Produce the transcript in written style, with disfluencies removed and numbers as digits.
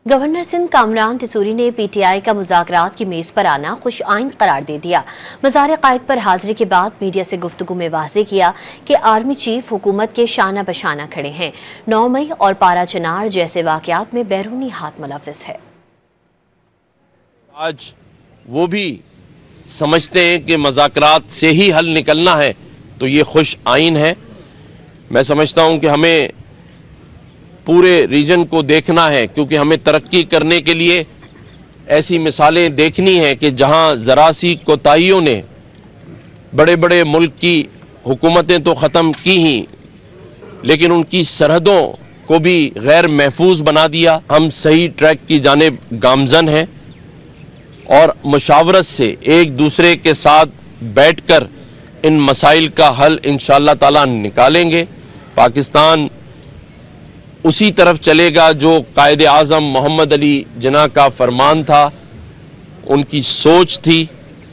Governor Sindh Kamran तिसूरी ने PTI का मुज़ाकरात की मेज़ पर आना खुश आइंद करार दे दिया। मज़ार क़ायद पर हाज़िरी के बाद मीडिया से गुफ्तगू में वाज़ेह किया कि आर्मी चीफ हुकूमत के शाना बशाना खड़े हैं। 9 मई और पारा चनार जैसे वाक़यात में बैरूनी हाथ मुलव्वस है। आज वो भी समझते हैं कि मुज़ाकरात से ही हल निकलना है, तो ये खुश आइन है। मैं समझता हूँ कि हमें पूरे रीजन को देखना है, क्योंकि हमें तरक्की करने के लिए ऐसी मिसालें देखनी है कि जहां ज़रा सी कोताहियों ने बड़े बड़े मुल्क की हुकूमतें तो ख़त्म की ही, लेकिन उनकी सरहदों को भी गैर महफूज बना दिया। हम सही ट्रैक की जानिब गामज़न हैं और मुशावरत से एक दूसरे के साथ बैठकर इन मसाइल का हल इंशाअल्लाह ताला निकालेंगे। पाकिस्तान उसी तरफ चलेगा जो कायदे आज़म मोहम्मद अली जिन्ना का फरमान था, उनकी सोच थी।